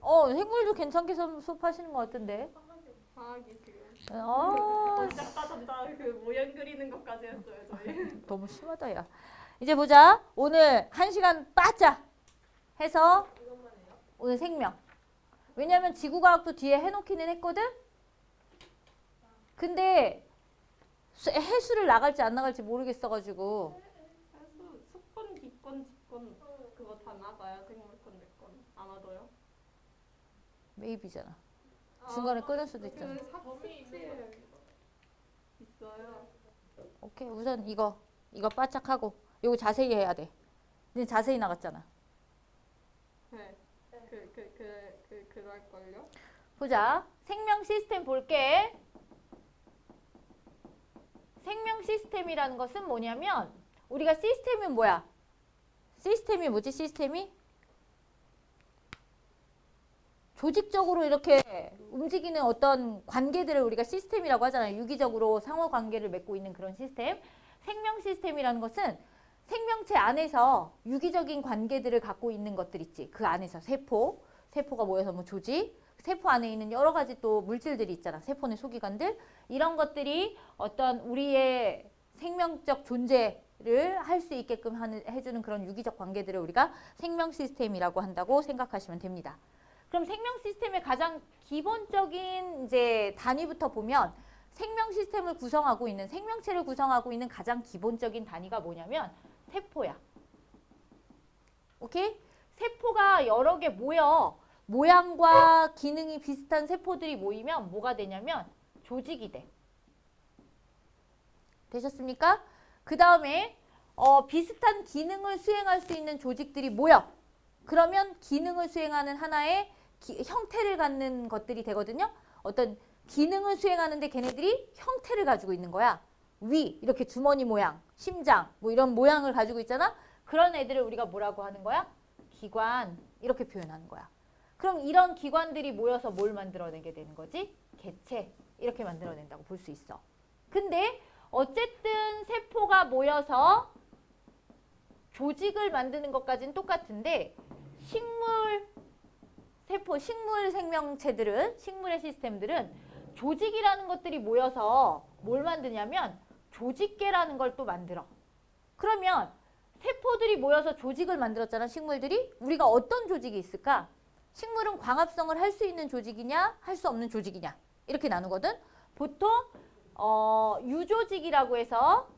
생물도 괜찮게 수업하시는 것 같은데. 과학이 지금 어, 전자 그 모양 그리는 것까지 했어요 저희. 너무 심하다, 야. 이제 보자. 오늘 1시간 빠짝 해서 이것만 해요? 오늘 생명. 왜냐면 지구과학도 뒤에 해놓기는 했거든? 근데 해수를 나갈지 안 나갈지 모르겠어가지고. 해수 수권, 기권, 직권 그거 다 나가요. 생물권, 내권 안 하더요? 메이비잖아. 중간에 끊을 수도 있잖아. 그 삭제에 있어요. 오케이, 우선 이거 바짝하고 이거 자세히 해야 돼. 근데 자세히 나갔잖아. 네. 그럴걸요? 보자. 생명 시스템 볼게. 생명 시스템이라는 것은 뭐냐면 우리가 시스템은 뭐야? 시스템이 뭐지? 시스템이? 조직적으로 이렇게 움직이는 어떤 관계들을 우리가 시스템이라고 하잖아요. 유기적으로 상호 관계를 맺고 있는 그런 시스템. 생명 시스템이라는 것은 생명체 안에서 유기적인 관계들을 갖고 있는 것들 있지. 그 안에서 세포가 모여서 뭐 조직, 세포 안에 있는 여러 가지 또 물질들이 있잖아. 세포 내 소기관들. 이런 것들이 어떤 우리의 생명적 존재를 할 수 있게끔 해주는 그런 유기적 관계들을 우리가 생명 시스템이라고 한다고 생각하시면 됩니다. 그럼 생명 시스템의 가장 기본적인 이제 단위부터 보면 생명 시스템을 구성하고 있는 생명체를 구성하고 있는 가장 기본적인 단위가 뭐냐면 세포야. 오케이? 세포가 여러 개 모여 모양과 기능이 비슷한 세포들이 모이면 뭐가 되냐면 조직이 돼. 되셨습니까? 그 다음에 비슷한 기능을 수행할 수 있는 조직들이 모여. 그러면 기능을 수행하는 하나의 형태를 갖는 것들이 되거든요. 어떤 기능을 수행하는데 걔네들이 형태를 가지고 있는 거야. 위, 이렇게 주머니 모양, 심장, 뭐 이런 모양을 가지고 있잖아. 그런 애들을 우리가 뭐라고 하는 거야? 기관, 이렇게 표현하는 거야. 그럼 이런 기관들이 모여서 뭘 만들어내게 되는 거지? 개체, 이렇게 만들어낸다고 볼 수 있어. 근데 어쨌든 세포가 모여서 조직을 만드는 것까지는 똑같은데 식물 생명체들은, 식물의 시스템들은 조직이라는 것들이 모여서 뭘 만드냐면 조직계라는 걸 또 만들어. 그러면 세포들이 모여서 조직을 만들었잖아, 식물들이. 우리가 어떤 조직이 있을까? 식물은 광합성을 할 수 있는 조직이냐, 할 수 없는 조직이냐, 이렇게 나누거든. 보통 유조직이라고 해서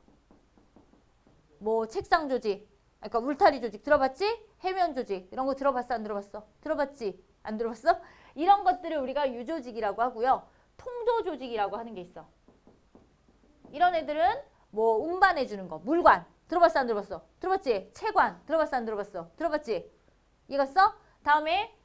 뭐 책상 조직, 그러니까 울타리 조직 들어봤지? 해면 조직 이런 거 들어봤어, 안 들어봤어? 들어봤지? 안 들어봤어? 이런 것들을 우리가 유조직이라고 하고요. 통조 조직이라고 하는 게 있어. 이런 애들은 뭐 운반해 주는 거, 물관 들어봤어, 안 들어봤어? 들어봤지? 체관 들어봤어, 안 들어봤어? 들어봤지? 이해갔어? 다음에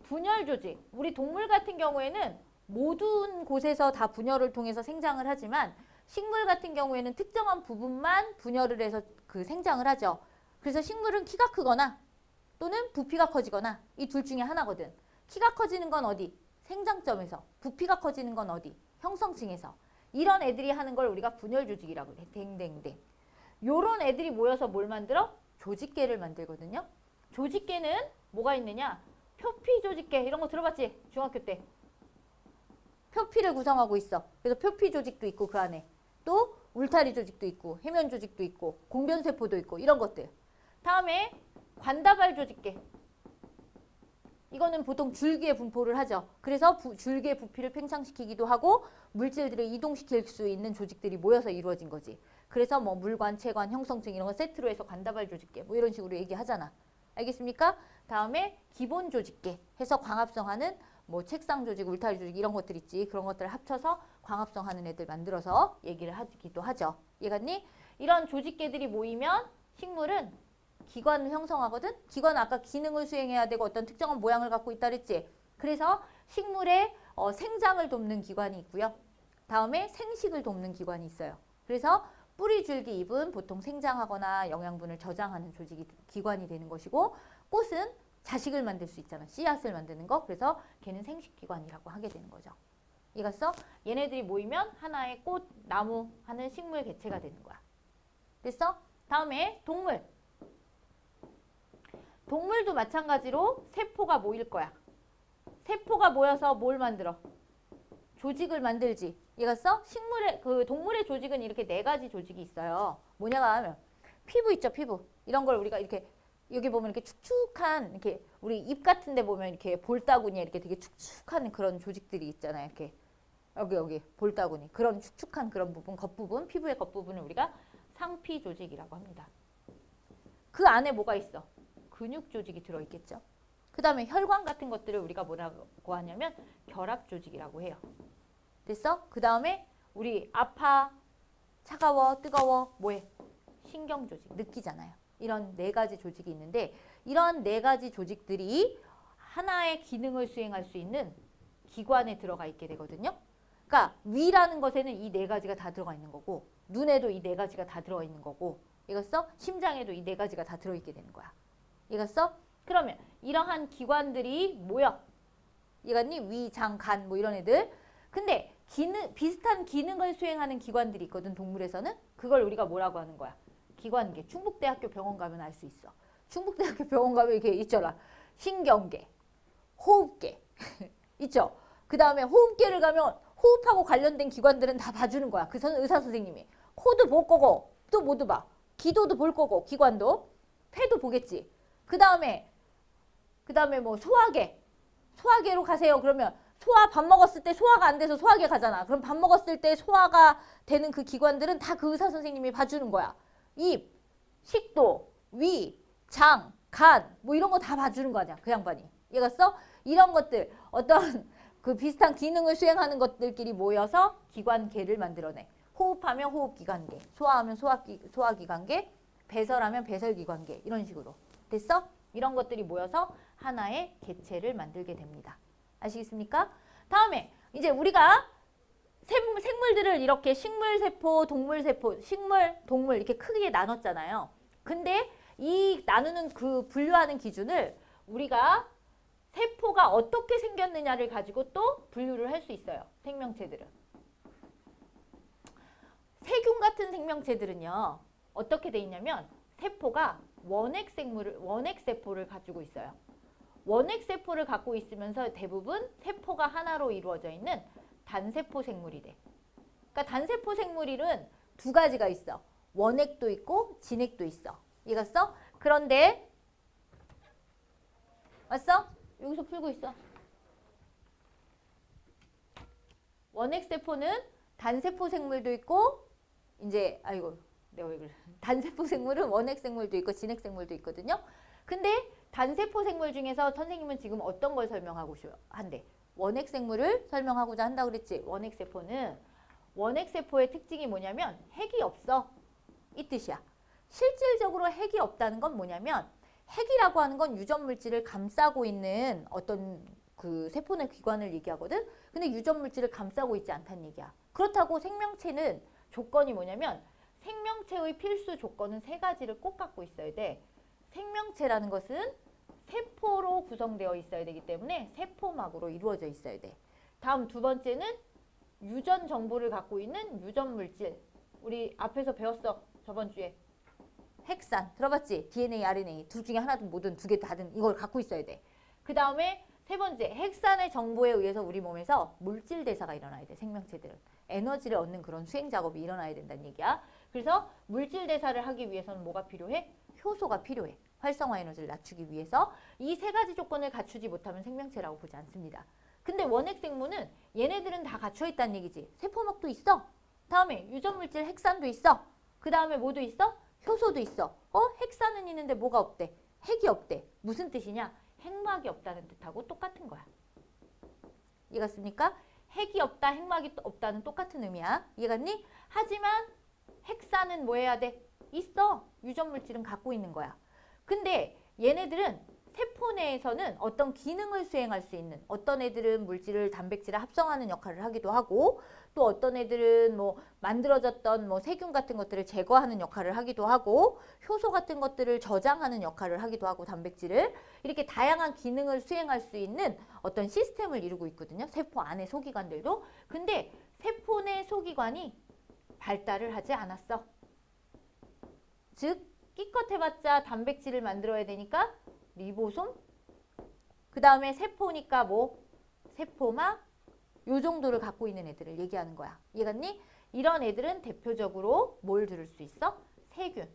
분열 조직. 우리 동물 같은 경우에는 모든 곳에서 다 분열을 통해서 생장을 하지만 식물 같은 경우에는 특정한 부분만 분열을 해서 그 생장을 하죠. 그래서 식물은 키가 크거나 또는 부피가 커지거나 이 둘 중에 하나거든. 키가 커지는 건 어디? 생장점에서. 부피가 커지는 건 어디? 형성층에서. 이런 애들이 하는 걸 우리가 분열 조직이라고 해. 댕댕댕. 요런 애들이 모여서 뭘 만들어? 조직계를 만들거든요. 조직계는 뭐가 있느냐? 표피 조직계 이런 거 들어봤지? 중학교 때. 표피를 구성하고 있어. 그래서 표피 조직도 있고 그 안에. 또 울타리 조직도 있고 해면 조직도 있고 공변세포도 있고 이런 것들. 다음에 관다발 조직계. 이거는 보통 줄기에 분포를 하죠. 그래서 줄기의 부피를 팽창시키기도 하고 물질들을 이동시킬 수 있는 조직들이 모여서 이루어진 거지. 그래서 뭐 물관, 체관, 형성층 이런 거 세트로 해서 관다발 조직계 뭐 이런 식으로 얘기하잖아. 알겠습니까? 다음에 기본 조직계 해서 광합성하는 뭐 책상 조직, 울타리 조직 이런 것들 있지. 그런 것들을 합쳐서 광합성하는 애들 만들어서 얘기를 하기도 하죠. 이해갔니? 이런 조직계들이 모이면 식물은 기관을 형성하거든. 기관은 아까 기능을 수행해야 되고 어떤 특정한 모양을 갖고 있다 그랬지. 그래서 식물의 생장을 돕는 기관이 있고요. 다음에 생식을 돕는 기관이 있어요. 그래서 뿌리, 줄기, 잎은 보통 생장하거나 영양분을 저장하는 기관이 되는 것이고 꽃은 자식을 만들 수 있잖아. 씨앗을 만드는 거. 그래서 걔는 생식기관이라고 하게 되는 거죠. 이해갔어? 얘네들이 모이면 하나의 꽃, 나무 하는 식물 개체가 되는 거야. 됐어? 다음에 동물. 동물도 마찬가지로 세포가 모일 거야. 세포가 모여서 뭘 만들어? 조직을 만들지. 이해갔어? 동물의 조직은 이렇게 4가지 조직이 있어요. 뭐냐가 하면 피부 있죠, 피부. 이런 걸 우리가 이렇게 여기 보면 이렇게 축축한 이렇게 우리 입 같은 데 보면 이렇게 볼따구니 이렇게 되게 축축한 그런 조직들이 있잖아요. 이렇게 여기 볼따구니. 그런 축축한 그런 부분, 겉부분, 피부의 겉부분을 우리가 상피 조직이라고 합니다. 그 안에 뭐가 있어? 근육 조직이 들어 있겠죠. 그다음에 혈관 같은 것들을 우리가 뭐라고 하냐면 결합 조직이라고 해요. 됐어? 그다음에 우리 아파, 차가워, 뜨거워, 뭐해? 신경 조직, 느끼잖아요. 이런 4가지 조직이 있는데 이런 4가지 조직들이 하나의 기능을 수행할 수 있는 기관에 들어가 있게 되거든요. 그러니까 위라는 것에는 이 4가지가 다 들어가 있는 거고 눈에도 이 4가지가 다 들어가 있는 거고 이겼어? 심장에도 이 4가지가 다 들어있게 되는 거야. 이겼어? 그러면 이러한 기관들이 모여. 이겼니? 위, 장, 간 뭐 이런 애들. 근데 비슷한 기능을 수행하는 기관들이 있거든, 동물에서는. 그걸 우리가 뭐라고 하는 거야? 기관계. 충북대학교 병원 가면 알 수 있어. 충북대학교 병원 가면 이렇게 있잖아. 신경계, 호흡계 있죠. 그 다음에 호흡계를 가면 호흡하고 관련된 기관들은 다 봐주는 거야. 그 의사 선생님이. 코도 볼 거고 또 뭐도 봐. 기도도 볼 거고 기관도. 폐도 보겠지. 그 다음에 뭐 소화계로 가세요. 그러면 소화 밥 먹었을 때 소화가 안 돼서 소화계 가잖아. 그럼 밥 먹었을 때 소화가 되는 그 기관들은 다 그 의사 선생님이 봐주는 거야. 입, 식도, 위, 장, 간 뭐 이런 거 다 봐주는 거냐 그 양반이. 이해갔어? 이런 것들 어떤 그 비슷한 기능을 수행하는 것들끼리 모여서 기관계를 만들어내. 호흡하면 호흡기관계, 소화하면 소화기관계, 배설하면 배설기관계 이런 식으로. 됐어? 이런 것들이 모여서 하나의 개체를 만들게 됩니다. 아시겠습니까? 다음에 이제 우리가 생물들을 이렇게 식물세포, 동물세포, 식물, 동물 이렇게 크게 나눴잖아요. 근데 이 나누는 그 분류하는 기준을 우리가 세포가 어떻게 생겼느냐를 가지고 또 분류를 할 수 있어요. 생명체들은. 세균 같은 생명체들은요. 어떻게 돼 있냐면 세포가 원핵세포를 가지고 있어요. 원핵세포를 갖고 있으면서 대부분 세포가 하나로 이루어져 있는 단세포 생물이 돼. 그러니까 단세포 생물은 2가지가 있어. 원핵도 있고 진핵도 있어. 이해갔어? 그런데 왔어? 여기서 풀고 있어. 원핵세포는 단세포 생물도 있고 이제 내가 왜 그래. 단세포 생물은 원핵생물도 있고 진핵생물도 있거든요. 근데 단세포 생물 중에서 선생님은 지금 어떤 걸 설명하고 한대? 원핵생물을 설명하고자 한다 그랬지. 원핵세포는 원핵세포의 특징이 뭐냐면 핵이 없어. 이 뜻이야. 실질적으로 핵이 없다는 건 뭐냐면 핵이라고 하는 건 유전물질을 감싸고 있는 어떤 그 세포의 기관을 얘기하거든. 근데 유전물질을 감싸고 있지 않다는 얘기야. 그렇다고 생명체는 조건이 뭐냐면 생명체의 필수 조건은 3가지를 꼭 갖고 있어야 돼. 생명체라는 것은 세포로 구성되어 있어야 되기 때문에 세포막으로 이루어져 있어야 돼. 다음 2번째는 유전 정보를 갖고 있는 유전물질. 우리 앞에서 배웠어. 저번 주에. 핵산 들어봤지? DNA, RNA 둘 중에 하나든 뭐든 2개 다든 이걸 갖고 있어야 돼. 그 다음에 3번째 핵산의 정보에 의해서 우리 몸에서 물질 대사가 일어나야 돼. 생명체들은. 에너지를 얻는 그런 수행 작업이 일어나야 된다는 얘기야. 그래서 물질 대사를 하기 위해서는 뭐가 필요해? 효소가 필요해. 활성화 에너지를 낮추기 위해서. 이 3가지 조건을 갖추지 못하면 생명체라고 보지 않습니다. 근데 원핵생물은 얘네들은 다 갖춰 있다는 얘기지. 세포막도 있어. 다음에 유전물질 핵산도 있어. 그 다음에 뭐도 있어? 효소도 있어. 핵산은 있는데 뭐가 없대? 핵이 없대. 무슨 뜻이냐? 핵막이 없다는 뜻하고 똑같은 거야. 이해갔습니까? 핵이 없다, 핵막이 없다는 똑같은 의미야. 이해갔니? 하지만 핵산은 뭐 해야 돼? 있어. 유전물질은 갖고 있는 거야. 근데 얘네들은 세포 내에서는 어떤 기능을 수행할 수 있는, 어떤 애들은 물질을, 단백질을 합성하는 역할을 하기도 하고, 또 어떤 애들은 뭐 만들어졌던 뭐 세균 같은 것들을 제거하는 역할을 하기도 하고, 효소 같은 것들을 저장하는 역할을 하기도 하고, 단백질을 이렇게 다양한 기능을 수행할 수 있는 어떤 시스템을 이루고 있거든요. 세포 안의 소기관들도. 근데 세포 내 소기관이 발달을 하지 않았어. 즉 끼껏 해봤자 단백질을 만들어야 되니까 리보솜, 그 다음에 세포니까 뭐 세포막 요 정도를 갖고 있는 애들을 얘기하는 거야. 이해갔니? 이런 애들은 대표적으로 뭘 들을 수 있어? 세균.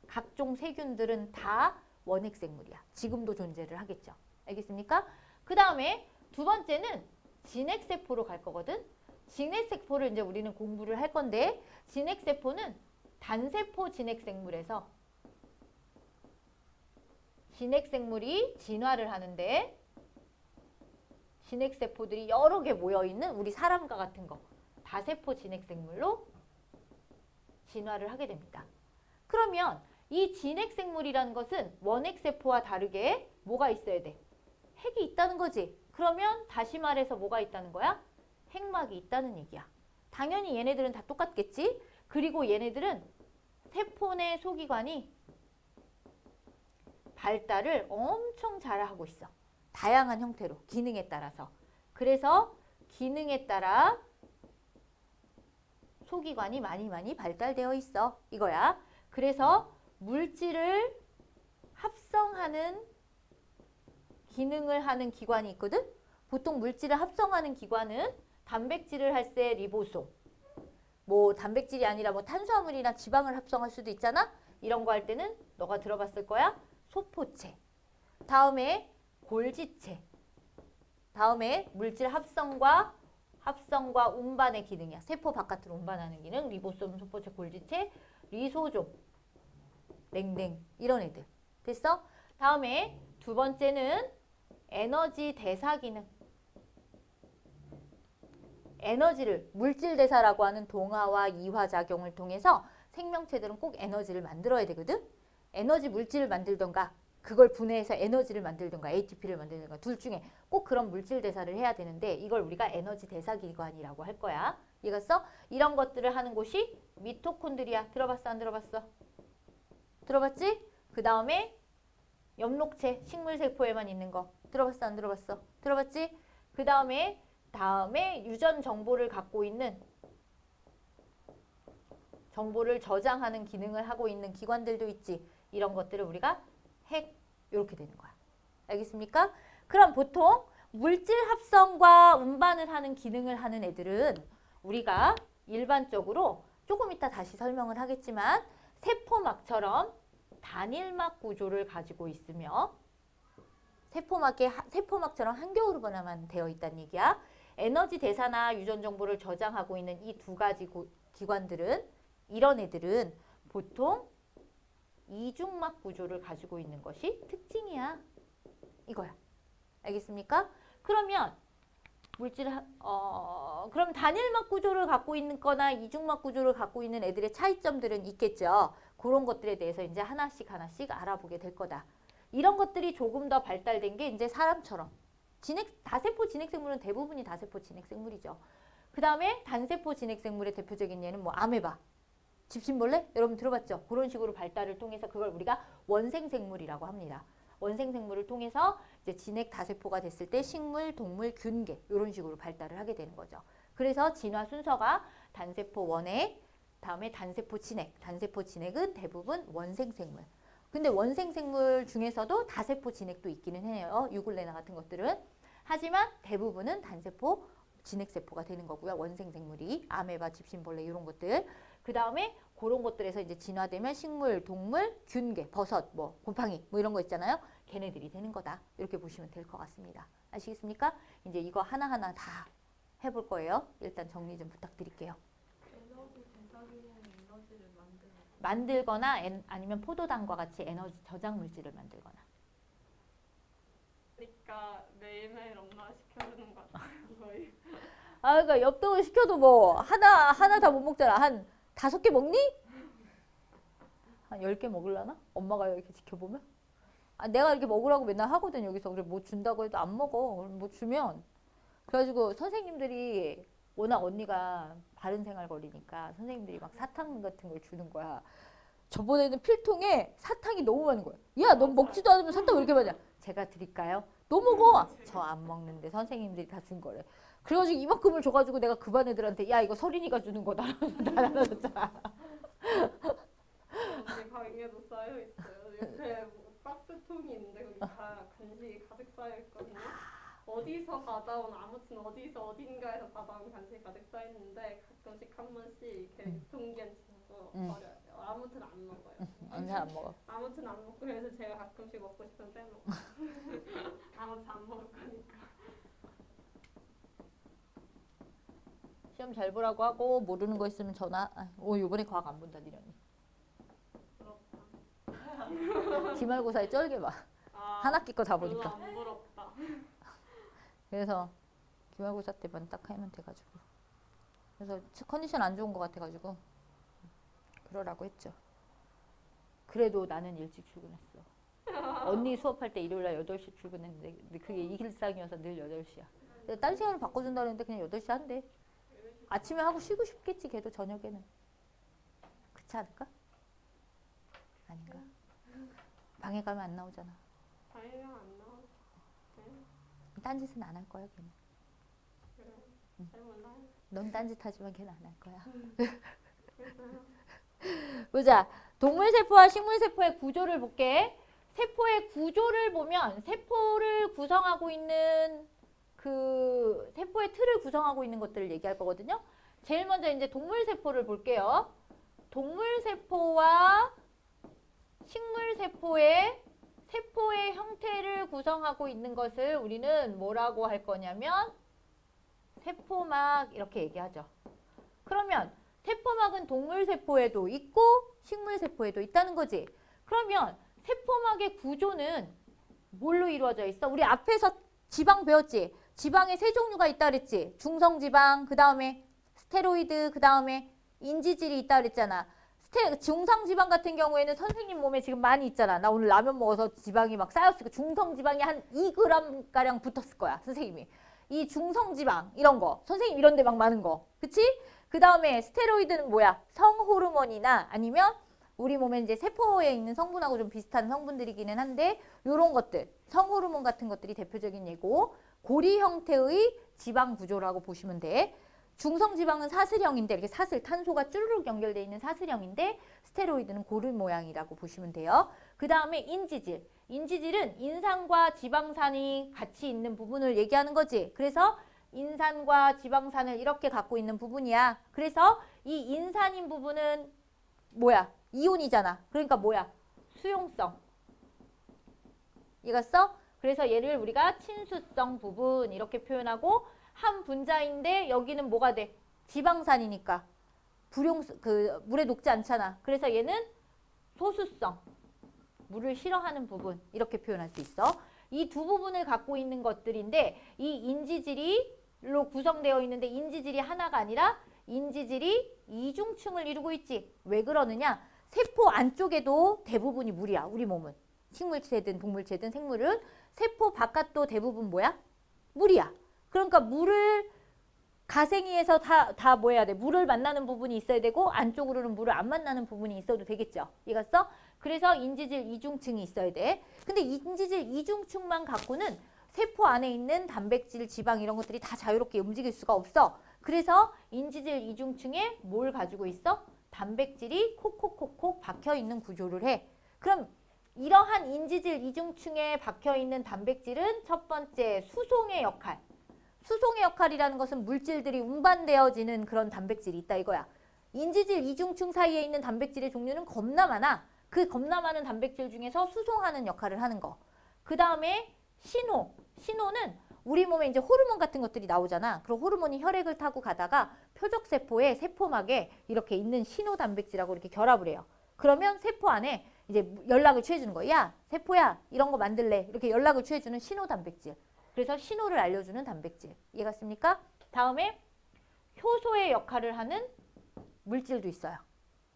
각종 세균들은 다 원핵생물이야. 지금도 존재를 하겠죠. 알겠습니까? 그 다음에 두 번째는 진핵세포로 갈 거거든. 진핵세포를 이제 우리는 공부를 할 건데 진핵세포는 단세포 진핵생물에서 진핵생물이 진화를 하는데 진핵세포들이 여러 개 모여있는 우리 사람과 같은 거 다세포 진핵생물로 진화를 하게 됩니다. 그러면 이 진핵생물이라는 것은 원핵세포와 다르게 뭐가 있어야 돼? 핵이 있다는 거지. 그러면 다시 말해서 뭐가 있다는 거야? 핵막이 있다는 얘기야. 당연히 얘네들은 다 똑같겠지. 그리고 얘네들은 세포 내 소기관이 발달을 엄청 잘하고 있어. 다양한 형태로, 기능에 따라서. 그래서 기능에 따라 소기관이 많이 발달되어 있어. 이거야. 그래서 물질을 합성하는 기능을 하는 기관이 있거든. 보통 물질을 합성하는 기관은 단백질을 할 때 리보솜, 뭐 단백질이 아니라 뭐 탄수화물이나 지방을 합성할 수도 있잖아. 이런 거 할 때는 너가 들어봤을 거야. 소포체. 다음에 골지체. 다음에 물질 합성과 운반의 기능이야. 세포 바깥으로 운반하는 기능. 리보솜, 소포체, 골지체, 리소솜, 냉냉 이런 애들. 됐어? 다음에 두 번째는 에너지 대사 기능. 에너지를 물질 대사라고 하는 동화와 이화 작용을 통해서 생명체들은 꼭 에너지를 만들어야 되거든. 에너지 물질을 만들던가 그걸 분해해서 에너지를 만들던가 ATP를 만들던가 둘 중에 꼭 그런 물질 대사를 해야 되는데 이걸 우리가 에너지 대사 기관이라고 할 거야. 이해갔어? 이런 것들을 하는 곳이 미토콘드리아. 들어봤어? 안 들어봤어? 들어봤지? 그 다음에 엽록체, 식물세포에만 있는 거. 들어봤어? 안 들어봤어? 들어봤지? 그 다음에 유전 정보를 갖고 있는 정보를 저장하는 기능을 하고 있는 기관들도 있지. 이런 것들을 우리가 핵 이렇게 되는 거야. 알겠습니까? 그럼 보통 물질 합성과 운반을 하는 기능을 하는 애들은 우리가 일반적으로 조금 이따 다시 설명을 하겠지만 세포막처럼 단일막 구조를 가지고 있으며 세포막처럼 한겨울분화만 되어 있다는 얘기야. 에너지 대사나 유전 정보를 저장하고 있는 이 두 가지 기관들은 이런 애들은 보통 이중막 구조를 가지고 있는 것이 특징이야. 이거야. 알겠습니까? 그러면 그럼 단일막 구조를 갖고 있는 거나 이중막 구조를 갖고 있는 애들의 차이점들은 있겠죠. 그런 것들에 대해서 이제 하나씩 알아보게 될 거다. 이런 것들이 조금 더 발달된 게 이제 사람처럼 다세포 진핵생물은 대부분이 다세포 진핵생물이죠. 그 다음에 단세포 진핵생물의 대표적인 예는 뭐 아메바, 집신벌레? 여러분 들어봤죠? 그런 식으로 발달을 통해서 그걸 우리가 원생생물이라고 합니다. 원생생물을 통해서 이제 진핵 다세포가 됐을 때 식물, 동물, 균계 이런 식으로 발달을 하게 되는 거죠. 그래서 진화 순서가 단세포 원핵, 다음에 단세포 진핵. 단세포 진핵은 대부분 원생생물. 근데 원생생물 중에서도 다세포 진핵도 있기는 해요. 유글레나 같은 것들은. 하지만 대부분은 단세포 진핵세포가 되는 거고요. 원생생물이 아메바, 집신벌레 이런 것들. 그 다음에 그런 것들에서 이제 진화되면 식물, 동물, 균계, 버섯, 뭐 곰팡이 뭐 이런 거 있잖아요. 걔네들이 되는 거다. 이렇게 보시면 될 것 같습니다. 아시겠습니까? 이제 이거 하나하나 다 해볼 거예요. 일단 정리 좀 부탁드릴게요. 에너지 대사기는 에너지를 만들거나 아니면 포도당과 같이 에너지 저장 물질을 만들거나. 그러니까 매일매일 엄마가 시켜주는 거 같아요. 거의. 아, 그러니까 엽떡을 시켜도 뭐 하나 다 못 먹잖아. 한 5개 먹니? 한 10개 먹으려나? 엄마가 이렇게 지켜보면? 아, 내가 이렇게 먹으라고 맨날 하거든 여기서. 그래 뭐 준다고 해도 안 먹어. 그럼 뭐 주면 그래가지고 선생님들이 워낙 언니가 바른생활 거리니까 선생님들이 막 사탕 같은 걸 주는 거야. 저번에는 필통에 사탕이 너무 많은 거야. 야, 넌 먹지도 않으면 사탕 왜 이렇게 많냐? 제가 드릴까요? 너 먹어. 저 안 먹는데 선생님들이 다 준 거래. 그래가지고 이만큼을 줘가지고 내가 그 반 애들한테 야, 이거 서린이가 주는 거다. 다 나눠줬잖아. 언니 방에도 쌓여 있어요. 옆에 뭐 박스통이 있는데 거기 다 간식이 가득 쌓여 있거든요. 어디서 받아온 아무튼 어디서 어딘가에서 받아온 간식 가득 써 있는데 가끔씩 한 번씩 이렇게 유통기한 지나서 버려야 돼요. 아무튼 안 먹어요. 잘 안 먹어. 아무튼 안 먹고 그래서 제가 가끔씩 먹고 싶으면 빼먹어. 아무튼 안 먹을 거니까. 시험 잘 보라고 하고 모르는 거 있으면 전화. 요번에 과학 안 본다 니네 언니. 부럽다. 기말고사에 쩔게 봐. 한 학기 거 다 별로 보니까. 안 부럽다. 그래서 기말고사 때만 딱 하면 돼가지고. 그래서 컨디션 안 좋은 거 같아가지고 그러라고 했죠. 그래도 나는 일찍 출근했어. 언니 수업할 때 일요일날 8시 출근했는데 근데 그게 일상이어서 늘 8시야. 딴 시간을 바꿔준다는데 그냥 8시 한대. 아침에 하고 쉬고 싶겠지 걔도 저녁에는. 그렇지 않을까? 아닌가? 방에 가면 안 나오잖아. 다행히 안 나와. 딴짓은 안 할 거야 걔는. 그래. 잘 몰라요. 넌 딴짓 하지만 걔는 안 할 거야. 보자. 동물세포와 식물세포의 구조를 볼게. 세포의 구조를 보면 세포를 구성하고 있는 그 세포의 틀을 구성하고 있는 것들을 얘기할 거거든요. 제일 먼저 이제 동물세포를 볼게요. 동물세포와 식물세포의 세포의 형태를 구성하고 있는 것을 우리는 뭐라고 할 거냐면 세포막 이렇게 얘기하죠. 그러면 세포막은 동물세포에도 있고 식물세포에도 있다는 거지. 그러면 세포막의 구조는 뭘로 이루어져 있어? 우리 앞에서 지방 배웠지? 지방에 세 종류가 있다 그랬지? 중성지방, 그 다음에 스테로이드, 그 다음에 인지질이 있다 그랬잖아. 중성지방 같은 경우에는 선생님 몸에 지금 많이 있잖아. 나 오늘 라면 먹어서 지방이 막 쌓였으니까 중성지방이 한 2g가량 붙었을 거야. 선생님이. 이 중성지방 이런 거. 선생님 이런 데 막 많은 거. 그치? 그 다음에 스테로이드는 뭐야? 성호르몬이나 아니면 우리 몸에 이제 세포에 있는 성분하고 좀 비슷한 성분들이기는 한데 요런 것들. 성호르몬 같은 것들이 대표적인 예고. 고리 형태의 지방 구조라고 보시면 돼. 중성지방은 사슬형인데 이렇게 사슬, 탄소가 쭈르륵 연결되어 있는 사슬형인데 스테로이드는 고리 모양이라고 보시면 돼요. 그 다음에 인지질. 인지질은 인산과 지방산이 같이 있는 부분을 얘기하는 거지. 그래서 인산과 지방산을 이렇게 갖고 있는 부분이야. 그래서 이 인산인 부분은 뭐야? 이온이잖아. 그러니까 뭐야? 수용성. 이해갔어? 그래서 얘를 우리가 친수성 부분 이렇게 표현하고 한 분자인데 여기는 뭐가 돼? 지방산이니까 물에 녹지 않잖아. 그래서 얘는 소수성, 물을 싫어하는 부분 이렇게 표현할 수 있어. 이 두 부분을 갖고 있는 것들인데 이 인지질이로 구성되어 있는데 인지질이 하나가 아니라 인지질이 이중층을 이루고 있지. 왜 그러느냐? 세포 안쪽에도 대부분이 물이야. 우리 몸은. 식물체든 동물체든 생물은 세포 바깥도 대부분 뭐야? 물이야. 그러니까 물을 가생이에서 다 뭐 해야 돼? 물을 만나는 부분이 있어야 되고 안쪽으로는 물을 안 만나는 부분이 있어도 되겠죠. 이해갔어? 그래서 인지질 이중층이 있어야 돼. 근데 인지질 이중층만 갖고는 세포 안에 있는 단백질, 지방 이런 것들이 다 자유롭게 움직일 수가 없어. 그래서 인지질 이중층에 뭘 가지고 있어? 단백질이 콕콕콕콕 박혀있는 구조를 해. 그럼 이러한 인지질 이중층에 박혀있는 단백질은 첫 번째 수송의 역할. 수송의 역할이라는 것은 물질들이 운반되어지는 그런 단백질이 있다 이거야. 인지질 이중층 사이에 있는 단백질의 종류는 겁나 많아. 그 겁나 많은 단백질 중에서 수송하는 역할을 하는 거. 그 다음에 신호. 신호는 우리 몸에 이제 호르몬 같은 것들이 나오잖아. 그럼 호르몬이 혈액을 타고 가다가 표적세포의 세포막에 이렇게 있는 신호 단백질하고 이렇게 결합을 해요. 그러면 세포 안에 이제 연락을 취해주는 거야. 야, 세포야, 이런 거 만들래. 이렇게 연락을 취해주는 신호 단백질. 그래서 신호를 알려주는 단백질. 이해갔습니까? 다음에 효소의 역할을 하는 물질도 있어요.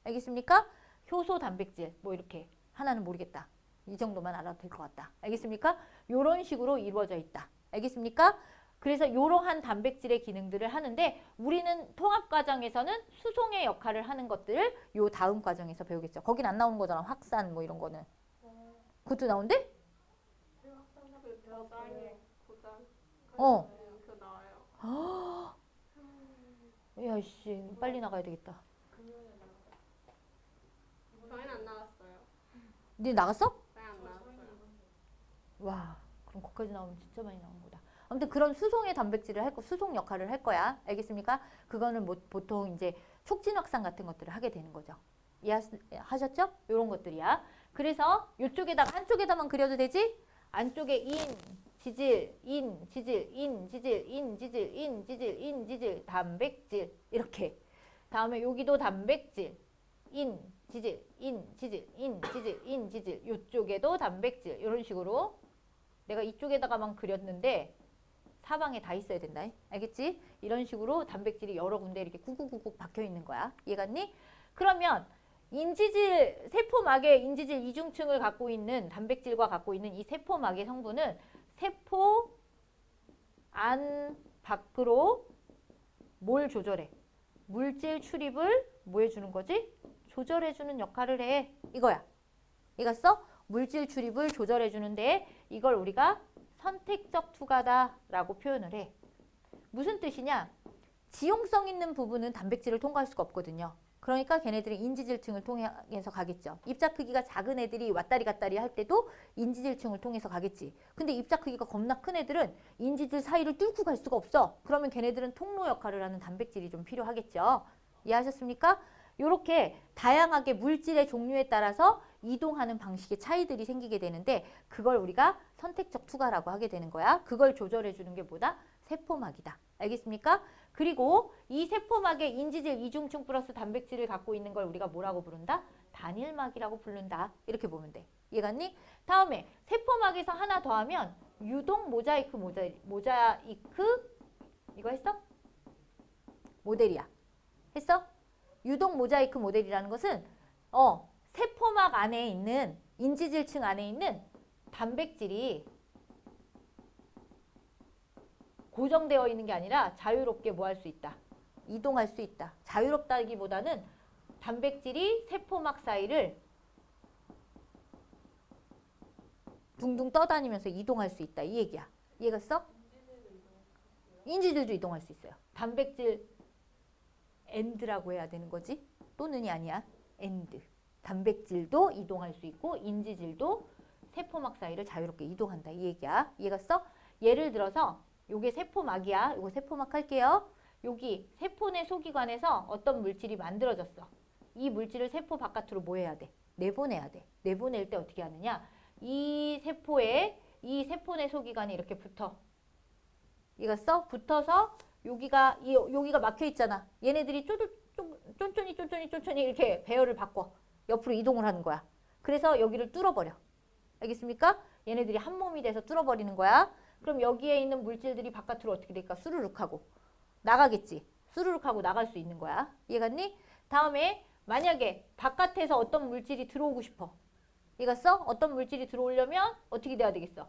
알겠습니까? 효소 단백질. 뭐 이렇게 하나는 모르겠다. 이 정도만 알아도 될 것 같다. 알겠습니까? 이런 식으로 이루어져 있다. 알겠습니까? 그래서 이러한 단백질의 기능들을 하는데 우리는 통합 과정에서는 수송의 역할을 하는 것들을 요 다음 과정에서 배우겠죠. 거긴 안 나오는 거잖아. 확산 뭐 이런 거는. 그것도 나온대? 어. 그 나와요. 야, 씨. 빨리 나가야 되겠다. 저희는 안 나갔어요. 니 나갔어? 저희 안 나갔어요. 와, 그럼 거기까지 나오면 진짜 많이 나오는 거다. 아무튼 그런 수송의 단백질을 할 거, 수송 역할을 할 거야. 알겠습니까? 그거는 뭐 보통 이제 촉진 확산 같은 것들을 하게 되는 거죠. 이해하셨죠? 이런 것들이야. 그래서 이쪽에다가 한쪽에다만 그려도 되지? 안쪽에 인, 지질, 인, 지질, 인, 지질, 인, 지질, 인, 지질, 인, 지질, 단백질 이렇게. 다음에 여기도 단백질, 인, 지질, 인, 지질, 인, 지질, 인, 지질. 이쪽에도 단백질 이런 식으로 내가 이쪽에다가만 그렸는데 사방에 다 있어야 된다. 알겠지? 이런 식으로 단백질이 여러 군데 이렇게 꾹꾹꾹꾹 박혀 있는 거야. 이해갔니? 그러면 인지질, 세포막의 인지질 이중층을 갖고 있는 단백질과 갖고 있는 이 세포막의 성분은 세포 안 밖으로 뭘 조절해? 물질 출입을 뭐 해주는 거지? 조절해주는 역할을 해. 이거야. 이겼어? 물질 출입을 조절해주는데 이걸 우리가 선택적 투과다라고 표현을 해. 무슨 뜻이냐? 지용성 있는 부분은 단백질을 통과할 수가 없거든요. 그러니까 걔네들이 인지질층을 통해서 가겠죠. 입자 크기가 작은 애들이 왔다리 갔다리 할 때도 인지질층을 통해서 가겠지. 근데 입자 크기가 겁나 큰 애들은 인지질 사이를 뚫고 갈 수가 없어. 그러면 걔네들은 통로 역할을 하는 단백질이 좀 필요하겠죠. 이해하셨습니까? 이렇게 다양하게 물질의 종류에 따라서 이동하는 방식의 차이들이 생기게 되는데 그걸 우리가 선택적 투과라고 하게 되는 거야. 그걸 조절해 주는 게 뭐다? 세포막이다. 알겠습니까? 그리고 이 세포막의 인지질 이중층 플러스 단백질을 갖고 있는 걸 우리가 뭐라고 부른다? 단일막이라고 부른다. 이렇게 보면 돼. 이해갔니? 다음에 세포막에서 하나 더 하면 유동 모자이크 이거 했어? 모델이야. 했어? 유동 모자이크 모델이라는 것은 세포막 안에 있는 인지질층 안에 있는 단백질이 고정되어 있는 게 아니라 자유롭게 뭐 할 수 있다. 이동할 수 있다. 자유롭다기보다는 단백질이 세포막 사이를 둥둥 떠다니면서 이동할 수 있다. 이 얘기야. 이해갔어? 인지질도 이동할 수 있어요. 단백질 엔드라고 해야 되는 거지? 또는이 아니야. 엔드. 단백질도 이동할 수 있고 인지질도 세포막 사이를 자유롭게 이동한다. 이 얘기야. 이해갔어? 예를 들어서 요게 세포막이야. 요거 세포막 할게요. 여기 세포 내 소기관에서 어떤 물질이 만들어졌어. 이 물질을 세포 바깥으로 뭐 해야 돼? 내보내야 돼. 내보낼 때 어떻게 하느냐? 이 세포 내 소기관이 이렇게 붙어. 이해갔어? 붙어서 여기가 막혀 있잖아. 얘네들이 쫀쫀이 이렇게 배열을 바꿔. 옆으로 이동을 하는 거야. 그래서 여기를 뚫어버려. 알겠습니까? 얘네들이 한 몸이 돼서 뚫어버리는 거야. 그럼 여기에 있는 물질들이 바깥으로 어떻게 될까? 수르륵 하고 나가겠지. 수르륵 하고 나갈 수 있는 거야. 이해갔니? 다음에 만약에 바깥에서 어떤 물질이 들어오고 싶어. 이해갔어? 어떤 물질이 들어오려면 어떻게 돼야 되겠어?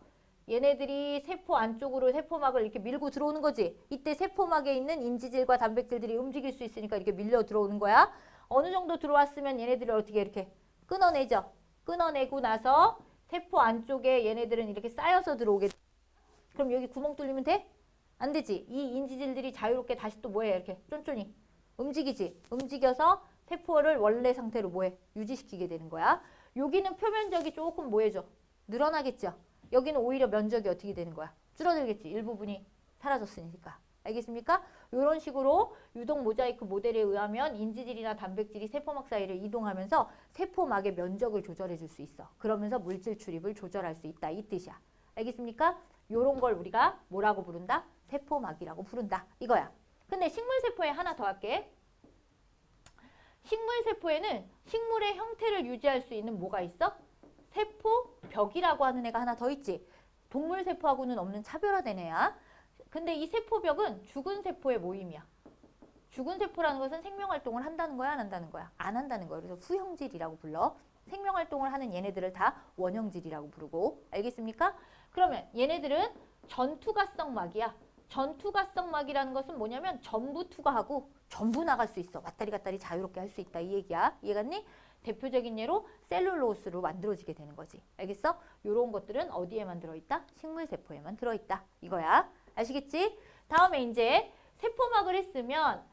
얘네들이 세포 안쪽으로 세포막을 이렇게 밀고 들어오는 거지. 이때 세포막에 있는 인지질과 단백질들이 움직일 수 있으니까 이렇게 밀려 들어오는 거야. 어느 정도 들어왔으면 얘네들을 어떻게 이렇게 끊어내죠. 끊어내고 나서 세포 안쪽에 얘네들은 이렇게 쌓여서 들어오게. 그럼 여기 구멍 뚫리면 돼? 안 되지. 이 인지질들이 자유롭게 다시 또 뭐해? 이렇게 쫀쫀이 움직이지. 움직여서 세포를 원래 상태로 뭐해? 유지시키게 되는 거야. 여기는 표면적이 조금 뭐해져? 늘어나겠죠. 여기는 오히려 면적이 어떻게 되는 거야? 줄어들겠지. 일부분이 사라졌으니까. 알겠습니까? 이런 식으로 유동 모자이크 모델에 의하면 인지질이나 단백질이 세포막 사이를 이동하면서 세포막의 면적을 조절해 줄 수 있어. 그러면서 물질 출입을 조절할 수 있다. 이 뜻이야. 알겠습니까? 이런 걸 우리가 뭐라고 부른다? 세포막이라고 부른다. 이거야. 근데 식물세포에 하나 더 할게. 식물세포에는 식물의 형태를 유지할 수 있는 뭐가 있어? 세포벽이라고 하는 애가 하나 더 있지. 동물세포하고는 없는 차별화된 애야. 근데 이 세포벽은 죽은 세포의 모임이야. 죽은 세포라는 것은 생명활동을 한다는 거야, 안 한다는 거야? 안 한다는 거야. 그래서 후형질이라고 불러. 생명활동을 하는 얘네들을 다 원형질이라고 부르고. 알겠습니까? 그러면 얘네들은 전투가성막이야. 전투가성막이라는 것은 뭐냐면 전부 투과하고 전부 나갈 수 있어. 왔다리 갔다리 자유롭게 할 수 있다. 이 얘기야. 이해갔니? 대표적인 예로 셀룰로스로 만들어지게 되는 거지. 알겠어? 요런 것들은 어디에만 들어있다? 식물세포에만 들어있다. 이거야. 아시겠지? 다음에 이제 세포막을 했으면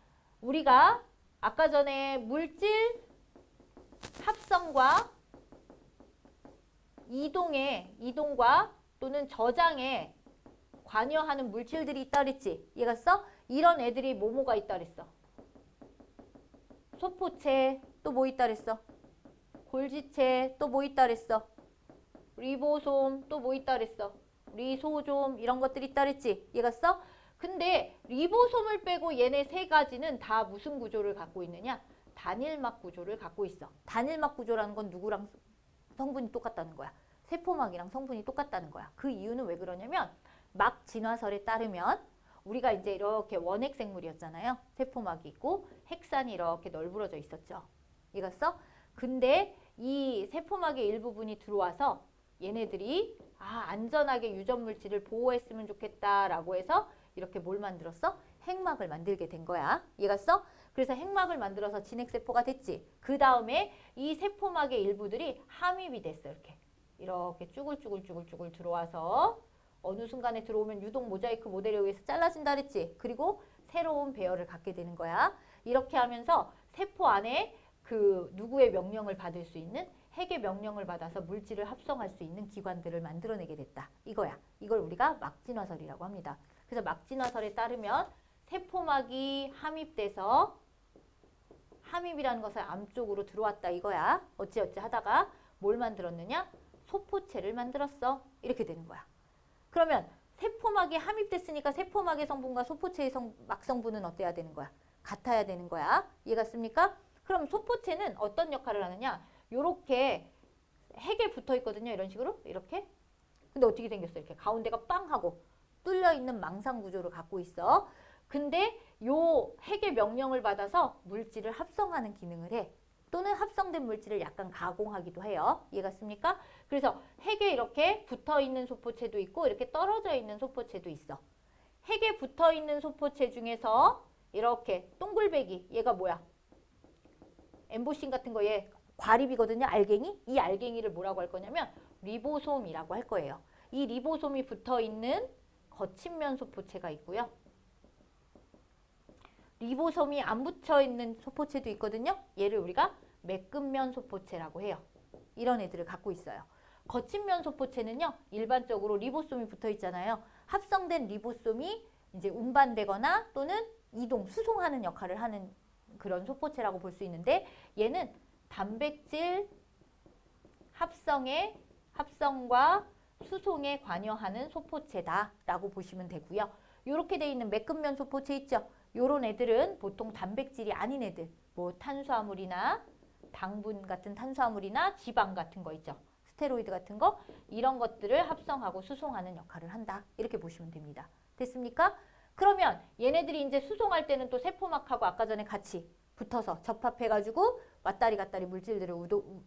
우리가 아까 전에 물질 합성과 이동과 또는 저장의 관여하는 물질들이 있다 그랬지? 얘가 써? 이런 애들이 뭐뭐가 있다 그랬어? 소포체, 또 뭐 있다 그랬어? 골지체, 또 뭐 있다 그랬어? 리보솜, 또 뭐 있다 그랬어? 리소솜, 이런 것들이 있다 그랬지? 얘가 써? 근데 리보솜을 빼고 얘네 세 가지는 다 무슨 구조를 갖고 있느냐? 단일막 구조를 갖고 있어. 단일막 구조라는 건 누구랑 성분이 똑같다는 거야? 세포막이랑 성분이 똑같다는 거야. 그 이유는 왜 그러냐면 막 진화설에 따르면 우리가 이제 이렇게 원핵 생물이었잖아요. 세포막이 있고 핵산이 이렇게 널브러져 있었죠. 이겼어? 근데 이 세포막의 일부분이 들어와서 얘네들이 안전하게 유전 물질을 보호했으면 좋겠다라고 해서 이렇게 뭘 만들었어? 핵막을 만들게 된 거야. 이해갔어? 그래서 핵막을 만들어서 진핵세포가 됐지. 그 다음에 이 세포막의 일부들이 함입이 됐어. 이렇게 쭈글쭈글 들어와서 어느 순간에 들어오면 유동 모자이크 모델에 의해서 잘라진다 그랬지. 그리고 새로운 배열을 갖게 되는 거야. 이렇게 하면서 세포 안에 그 누구의 명령을 받을 수 있는 핵의 명령을 받아서 물질을 합성할 수 있는 기관들을 만들어내게 됐다. 이거야. 이걸 우리가 막진화설이라고 합니다. 그래서 막진화설에 따르면 세포막이 함입돼서 함입이라는 것을 암 쪽으로 들어왔다 이거야. 어찌어찌 하다가 뭘 만들었느냐? 소포체를 만들었어. 이렇게 되는 거야. 그러면 세포막이 함입됐으니까 세포막의 성분과 소포체의 막 성분은 어때야 되는 거야? 같아야 되는 거야. 이해갔습니까? 그럼 소포체는 어떤 역할을 하느냐? 요렇게 핵에 붙어 있거든요. 이런 식으로. 이렇게. 근데 어떻게 생겼어? 이렇게 가운데가 빵 하고 뚫려 있는 망상 구조를 갖고 있어. 근데 요 핵의 명령을 받아서 물질을 합성하는 기능을 해. 또는 합성된 물질을 약간 가공하기도 해요. 이해갔습니까? 그래서 핵에 이렇게 붙어있는 소포체도 있고 이렇게 떨어져 있는 소포체도 있어. 핵에 붙어있는 소포체 중에서 이렇게 동글배기, 얘가 뭐야? 엠보싱 같은 거 얘 과립이거든요. 알갱이. 이 알갱이를 뭐라고 할 거냐면 리보솜이라고 할 거예요. 이 리보솜이 붙어있는 거친면 소포체가 있고요. 리보솜이 안 붙어있는 소포체도 있거든요. 얘를 우리가 매끈면 소포체라고 해요. 이런 애들을 갖고 있어요. 거친면 소포체는요. 일반적으로 리보솜이 붙어 있잖아요. 합성된 리보솜이 이제 운반되거나 또는 이동, 수송하는 역할을 하는 그런 소포체라고 볼 수 있는데 얘는 단백질 합성과 수송에 관여하는 소포체다라고 보시면 되고요. 이렇게 돼 있는 매끈면 소포체 있죠. 요런 애들은 보통 단백질이 아닌 애들, 뭐 탄수화물이나 당분 같은 탄수화물이나 지방 같은 거 있죠. 스테로이드 같은 거, 이런 것들을 합성하고 수송하는 역할을 한다. 이렇게 보시면 됩니다. 됐습니까? 그러면 얘네들이 이제 수송할 때는 또 세포막하고 아까 전에 같이 붙어서 접합해가지고 왔다리 갔다리 물질들을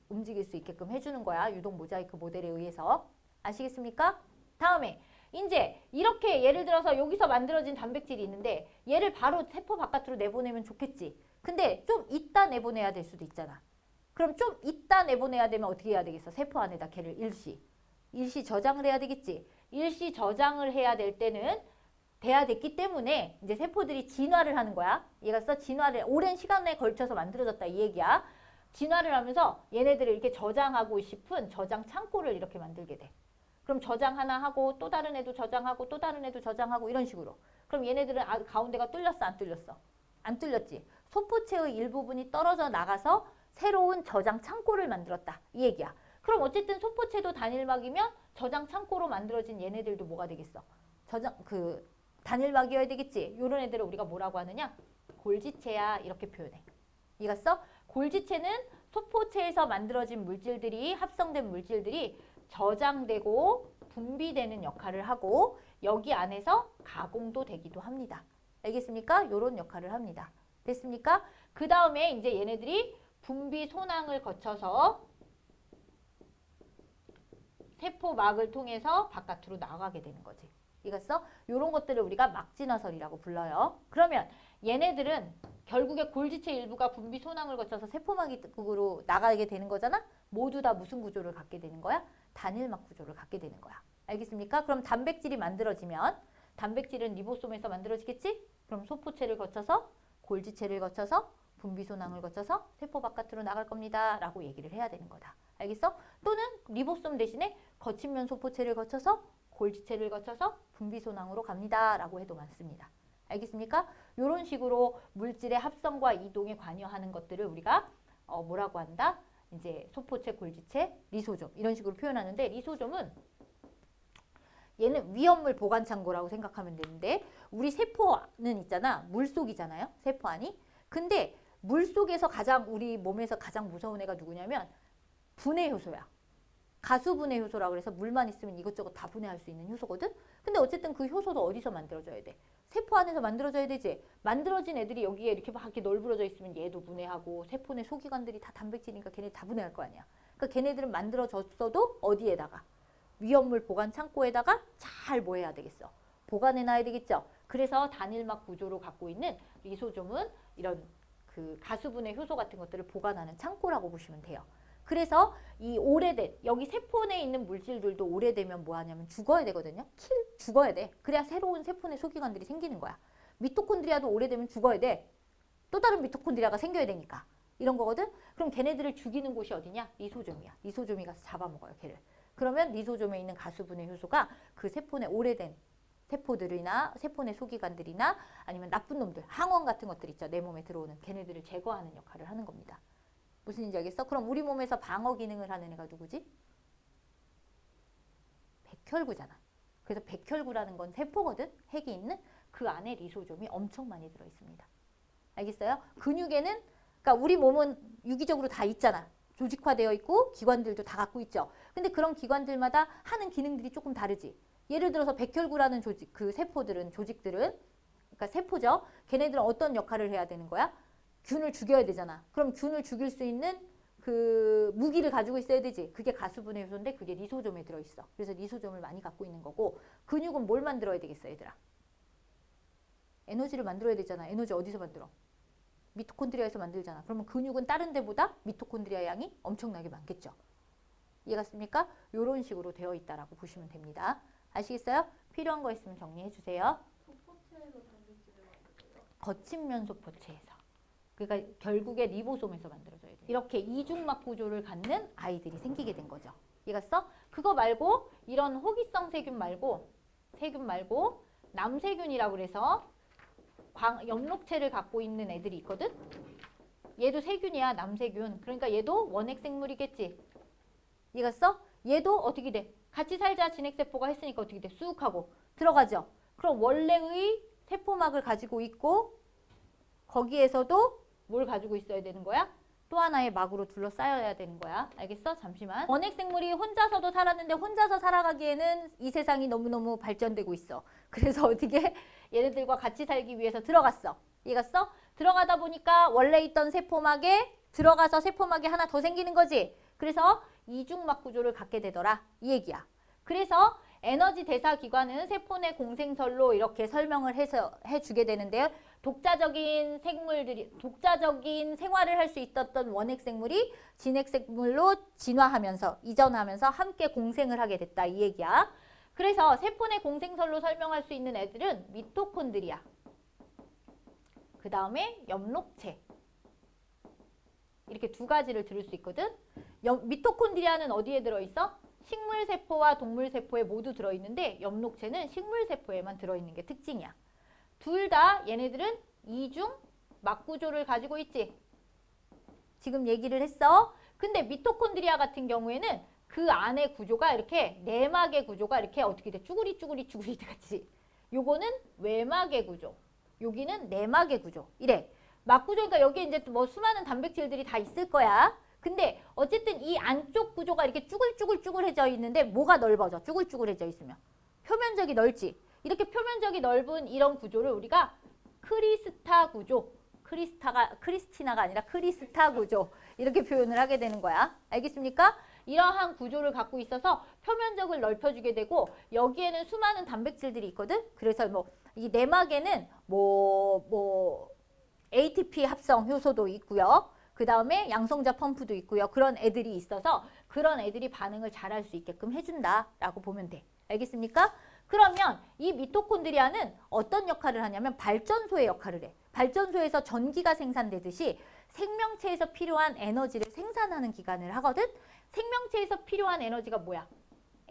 움직일 수 있게끔 해주는 거야. 유동 모자이크 모델에 의해서. 아시겠습니까? 다음에 이제 이렇게 예를 들어서 여기서 만들어진 단백질이 있는데 얘를 바로 세포 바깥으로 내보내면 좋겠지. 근데 좀 이따 내보내야 될 수도 있잖아. 그럼 좀 이따 내보내야 되면 어떻게 해야 되겠어? 세포 안에다 걔를 일시 저장을 해야 되겠지. 일시 저장을 해야 될 때는 돼야 됐기 때문에 이제 세포들이 진화를 하는 거야. 얘가 진화를 오랜 시간에 걸쳐서 만들어졌다 이 얘기야. 진화를 하면서 얘네들을 이렇게 저장하고 싶은 저장 창고를 이렇게 만들게 돼. 그럼 저장 하나 하고 또 다른 애도 저장하고 또 다른 애도 저장하고 이런 식으로. 그럼 얘네들은 가운데가 뚫렸어 안 뚫렸어? 안 뚫렸지. 소포체의 일부분이 떨어져 나가서 새로운 저장 창고를 만들었다 이 얘기야. 그럼 어쨌든 소포체도 단일막이면 저장 창고로 만들어진 얘네들도 뭐가 되겠어? 단일막이어야 되겠지. 요런 애들을 우리가 뭐라고 하느냐? 골지체야 이렇게 표현해. 이해갔어? 골지체는 소포체에서 만들어진 물질들이 합성된 물질들이 저장되고 분비되는 역할을 하고 여기 안에서 가공도 되기도 합니다. 알겠습니까? 요런 역할을 합니다. 됐습니까? 그 다음에 이제 얘네들이 분비 손항을 거쳐서 세포막을 통해서 바깥으로 나가게 되는 거지. 이겼어? 요런 것들을 우리가 막진화설이라고 불러요. 그러면 얘네들은 결국에 골지체 일부가 분비 손항을 거쳐서 세포막으로 나가게 되는 거잖아? 모두 다 무슨 구조를 갖게 되는 거야? 단일막 구조를 갖게 되는 거야. 알겠습니까? 그럼 단백질이 만들어지면 단백질은 리보솜에서 만들어지겠지? 그럼 소포체를 거쳐서 골지체를 거쳐서 분비 손항을 거쳐서 세포 바깥으로 나갈 겁니다. 라고 얘기를 해야 되는 거다. 알겠어? 또는 리보솜 대신에 거친면 소포체를 거쳐서 골지체를 거쳐서 분비소낭으로 갑니다. 라고 해도 맞습니다. 알겠습니까? 이런 식으로 물질의 합성과 이동에 관여하는 것들을 우리가 뭐라고 한다? 이제 소포체, 골지체, 리소좀 이런 식으로 표현하는데 리소좀은 얘는 위험물 보관 창고라고 생각하면 되는데 우리 세포는 있잖아. 물속이잖아요. 세포 안이. 근데 물속에서 우리 몸에서 가장 무서운 애가 누구냐면 분해 효소야. 가수 분해 효소라고 해서 물만 있으면 이것저것 다 분해할 수 있는 효소거든. 근데 어쨌든 그 효소도 어디서 만들어져야 돼? 세포 안에서 만들어져야 되지. 만들어진 애들이 여기에 이렇게 막 이렇게 널브러져 있으면 얘도 분해하고 세포 내 소기관들이 다 단백질이니까 걔네 다 분해할 거 아니야. 그러니까 걔네들은 만들어졌어도 어디에다가? 위험물 보관 창고에다가 잘 뭐 해야 되겠어? 보관해놔야 되겠죠. 그래서 단일막 구조로 갖고 있는 리소좀은 이런 그 가수분해 효소 같은 것들을 보관하는 창고라고 보시면 돼요. 그래서 이 오래된 여기 세포 내에 있는 물질들도 오래되면 뭐 하냐면 죽어야 되거든요. 죽어야 돼. 그래야 새로운 세포 내 소기관들이 생기는 거야. 미토콘드리아도 오래되면 죽어야 돼. 또 다른 미토콘드리아가 생겨야 되니까. 이런 거거든. 그럼 걔네들을 죽이는 곳이 어디냐? 리소좀이야. 리소좀이 가서 잡아먹어요, 걔를. 그러면 리소좀에 있는 가수분해 효소가 그 세포 내 오래된 세포들이나 세포 내 소기관들이나 아니면 나쁜 놈들, 항원 같은 것들 있죠. 내 몸에 들어오는 걔네들을 제거하는 역할을 하는 겁니다. 무슨 인지 알겠어? 그럼 우리 몸에서 방어 기능을 하는 애가 누구지? 백혈구잖아. 그래서 백혈구라는 건 세포거든? 핵이 있는 그 안에 리소좀이 엄청 많이 들어있습니다. 알겠어요? 근육에는 그러니까 우리 몸은 유기적으로 다 있잖아. 조직화되어 있고 기관들도 다 갖고 있죠. 근데 그런 기관들마다 하는 기능들이 조금 다르지. 예를 들어서 백혈구라는 조직들은 그러니까 세포죠. 걔네들은 어떤 역할을 해야 되는 거야? 균을 죽여야 되잖아. 그럼 균을 죽일 수 있는 그 무기를 가지고 있어야 되지. 그게 가수분해 효소인데 그게 리소좀에 들어있어. 그래서 리소좀을 많이 갖고 있는 거고 근육은 뭘 만들어야 되겠어, 얘들아? 에너지를 만들어야 되잖아. 에너지 어디서 만들어? 미토콘드리아에서 만들잖아. 그러면 근육은 다른 데보다 미토콘드리아 양이 엄청나게 많겠죠. 이해갔습니까? 이런 식으로 되어 있다라고 보시면 됩니다. 아시겠어요? 필요한 거 있으면 정리해 주세요. 소포체에서 단백질을 만들어요? 거친 면소포체에서. 그러니까 결국에 리보솜에서 만들어져야 돼. 이렇게 이중막 구조를 갖는 아이들이 생기게 된 거죠. 이해갔어? 그거 말고 이런 호기성 세균 말고 남세균이라고 그래서 엽록체를 갖고 있는 애들이 있거든? 얘도 세균이야, 남세균. 그러니까 얘도 원핵 생물이겠지. 이해갔어? 얘도 어떻게 돼? 같이 살자 진핵세포가 했으니까 어떻게 돼? 쑥 하고 들어가죠. 그럼 원래의 세포막을 가지고 있고 거기에서도 뭘 가지고 있어야 되는 거야? 또 하나의 막으로 둘러싸여야 되는 거야. 알겠어? 잠시만. 원핵 생물이 혼자서도 살았는데 혼자서 살아가기에는 이 세상이 너무너무 발전되고 있어. 그래서 어떻게 얘네들과 같이 살기 위해서 들어갔어. 이해갔어? 들어가다 보니까 원래 있던 세포막에 들어가서 세포막이 하나 더 생기는 거지. 그래서 이중막 구조를 갖게 되더라. 이 얘기야. 그래서 에너지 대사 기관은 세포 내 공생설로 이렇게 설명을 해주게 되는데요. 독자적인 생활을 할 수 있었던 원핵 생물이 진핵 생물로 이전하면서 함께 공생을 하게 됐다. 이 얘기야. 그래서 세포 내 공생설로 설명할 수 있는 애들은 미토콘드리아, 그 다음에 엽록체, 이렇게 두 가지를 들을 수 있거든. 미토콘드리아는 어디에 들어있어? 식물세포와 동물세포에 모두 들어있는데 엽록체는 식물세포에만 들어있는 게 특징이야. 둘 다 얘네들은 이중 막구조를 가지고 있지. 지금 얘기를 했어. 근데 미토콘드리아 같은 경우에는 그 안에 구조가 이렇게 내막의 구조가 이렇게 어떻게 돼? 쭈구리 같이. 요거는 외막의 구조. 여기는 내막의 구조. 이래. 막구조니까 여기 이제 뭐 수많은 단백질들이 다 있을 거야. 근데 어쨌든 이 안쪽 구조가 이렇게 쭈글쭈글해져 있는데 뭐가 넓어져? 쭈글쭈글해져 있으면. 표면적이 넓지. 이렇게 표면적이 넓은 이런 구조를 우리가 크리스타 구조. 크리스티나가 아니라 크리스타 구조. 이렇게 표현을 하게 되는 거야. 알겠습니까? 이러한 구조를 갖고 있어서 표면적을 넓혀주게 되고 여기에는 수많은 단백질들이 있거든. 그래서 뭐 이 내막에는 ATP 합성 효소도 있고요. 그 다음에 양성자 펌프도 있고요. 그런 애들이 있어서 그런 애들이 반응을 잘할 수 있게끔 해준다라고 보면 돼. 알겠습니까? 그러면 이 미토콘드리아는 어떤 역할을 하냐면 발전소의 역할을 해. 발전소에서 전기가 생산되듯이 생명체에서 필요한 에너지를 생산하는 기관을 하거든. 생명체에서 필요한 에너지가 뭐야?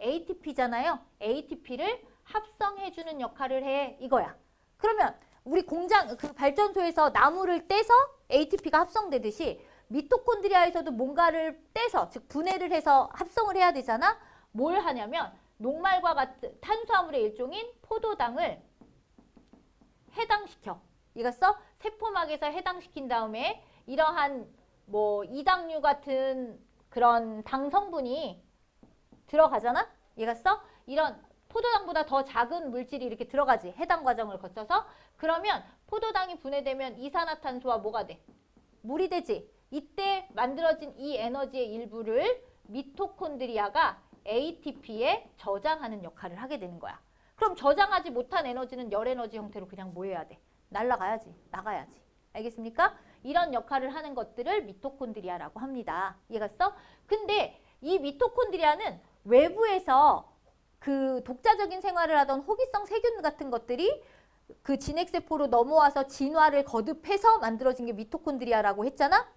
ATP잖아요. ATP를 합성해주는 역할을 해. 이거야. 그러면 우리 공장, 그 발전소에서 나무를 떼서 ATP가 합성되듯이 미토콘드리아에서도 뭔가를 떼서, 즉 분해를 해서 합성을 해야 되잖아. 뭘 하냐면 녹말과 같은 탄수화물의 일종인 포도당을 해당시켜. 이겼어? 세포막에서 해당시킨 다음에 이러한 뭐 이당류 같은 그런 당 성분이 들어가잖아? 이해갔어? 이런 포도당보다 더 작은 물질이 이렇게 들어가지. 해당 과정을 거쳐서. 그러면 포도당이 분해되면 이산화탄소와 뭐가 돼? 물이 되지. 이때 만들어진 이 에너지의 일부를 미토콘드리아가 ATP에 저장하는 역할을 하게 되는 거야. 그럼 저장하지 못한 에너지는 열에너지 형태로 그냥 뭐 해야 돼? 날아가야지. 나가야지. 알겠습니까? 이런 역할을 하는 것들을 미토콘드리아라고 합니다. 이해갔어? 근데 이 미토콘드리아는 외부에서 그 독자적인 생활을 하던 호기성 세균 같은 것들이 그 진핵세포로 넘어와서 진화를 거듭해서 만들어진 게 미토콘드리아라고 했잖아?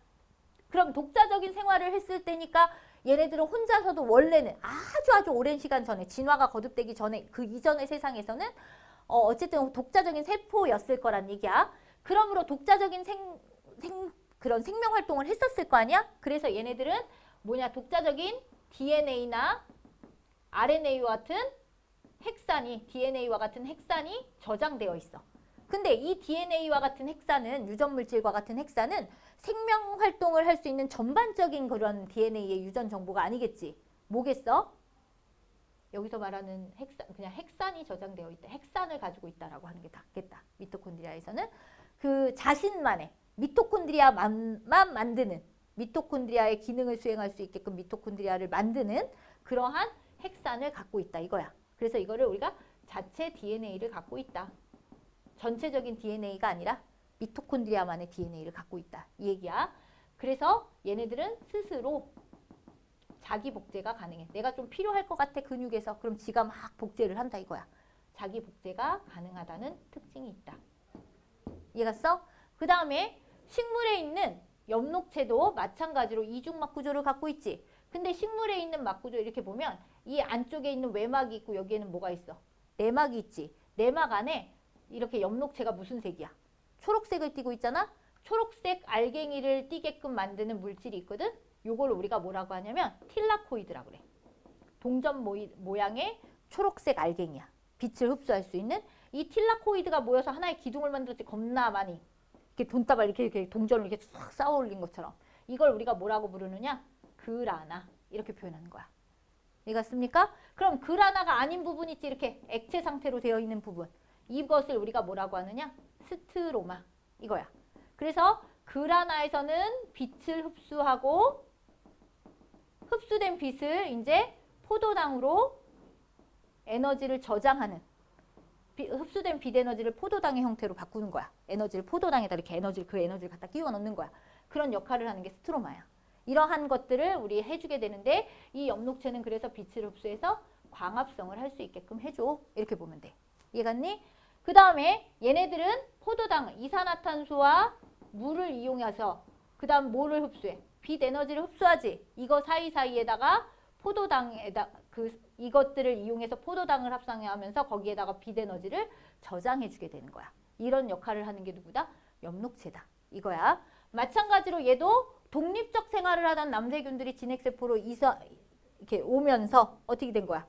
그럼 독자적인 생활을 했을 때니까 얘네들은 혼자서도 원래는 아주 오랜 시간 전에 진화가 거듭되기 전에 그 이전의 세상에서는 어쨌든 독자적인 세포였을 거란 얘기야. 그러므로 독자적인 그런 생명 활동을 했었을 거 아니야? 그래서 얘네들은 뭐냐? 독자적인 DNA나 RNA와 같은 핵산이, DNA와 같은 핵산이 저장되어 있어. 근데 이 DNA와 같은 핵산은, 유전물질과 같은 핵산은 생명 활동을 할 수 있는 전반적인 그런 DNA의 유전 정보가 아니겠지. 뭐겠어? 여기서 말하는 핵산, 그냥 핵산이 저장되어 있다. 핵산을 가지고 있다라고 하는 게 낫겠다. 미토콘드리아에서는 그 자신만의 미토콘드리아만 만드는, 미토콘드리아의 기능을 수행할 수 있게끔 미토콘드리아를 만드는 그러한 핵산을 갖고 있다 이거야. 그래서 이거를 우리가 자체 DNA를 갖고 있다. 전체적인 DNA가 아니라 미토콘드리아만의 DNA를 갖고 있다. 이 얘기야. 그래서 얘네들은 스스로 자기 복제가 가능해. 내가 좀 필요할 것 같아 근육에서. 그럼 지가 막 복제를 한다 이거야. 자기 복제가 가능하다는 특징이 있다. 이해갔어? 그 다음에 식물에 있는 엽록체도 마찬가지로 이중막 구조를 갖고 있지. 근데 식물에 있는 막 구조 이렇게 보면 이 안쪽에 있는 외막이 있고 여기에는 뭐가 있어? 내막이 있지. 내막 안에 이렇게 엽록체가 무슨 색이야? 초록색을 띠고 있잖아? 초록색 알갱이를 띠게끔 만드는 물질이 있거든? 요걸 우리가 뭐라고 하냐면 틸라코이드라고 그래. 동전 모양의 초록색 알갱이야. 빛을 흡수할 수 있는 이 틸라코이드가 모여서 하나의 기둥을 만들었지. 겁나 많이. 이렇게 돈다발 이렇게 동전을 이렇게 싹 쌓아 올린 것처럼. 이걸 우리가 뭐라고 부르느냐? 그라나. 이렇게 표현하는 거야. 이해갔습니까? 그럼 그라나가 아닌 부분 있지. 이렇게 액체 상태로 되어 있는 부분. 이것을 우리가 뭐라고 하느냐? 스트로마. 이거야. 그래서 그라나에서는 빛을 흡수하고 흡수된 빛을 이제 포도당으로 에너지를 저장하는, 흡수된 빛 에너지를 포도당의 형태로 바꾸는 거야. 에너지를 포도당에다 이렇게 그 에너지를 갖다 끼워 넣는 거야. 그런 역할을 하는 게 스트로마야. 이러한 것들을 우리 해주게 되는데 이 엽록체는 그래서 빛을 흡수해서 광합성을 할 수 있게끔 해줘. 이렇게 보면 돼. 이해갔니? 그 다음에 얘네들은 포도당, 이산화탄소와 물을 이용해서 그 다음 뭐를 흡수해? 빛 에너지를 흡수하지. 이거 사이사이에다가 포도당에다 이것들을 이용해서 포도당을 합성하면서 거기에다가 빛 에너지를 저장해주게 되는 거야. 이런 역할을 하는 게 누구다? 엽록체다. 이거야. 마찬가지로 얘도 독립적 생활을 하던 남세균들이 진핵세포로 이렇게 오면서 어떻게 된 거야?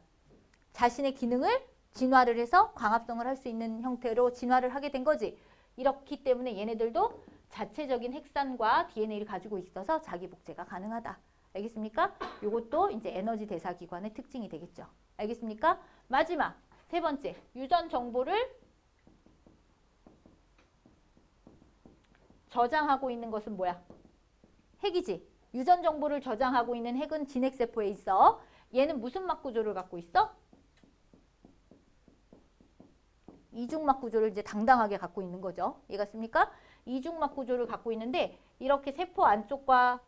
자신의 기능을 진화를 해서 광합성을 할 수 있는 형태로 진화를 하게 된 거지. 이렇기 때문에 얘네들도 자체적인 핵산과 DNA를 가지고 있어서 자기 복제가 가능하다. 알겠습니까? 이것도 이제 에너지 대사 기관의 특징이 되겠죠. 알겠습니까? 마지막 세 번째, 유전 정보를 저장하고 있는 것은 뭐야? 핵이지. 유전 정보를 저장하고 있는 핵은 진핵세포에 있어. 얘는 무슨 막 구조를 갖고 있어? 이중막 구조를 이제 당당하게 갖고 있는 거죠. 이해갔습니까? 이중막 구조를 갖고 있는데 이렇게 세포 안쪽과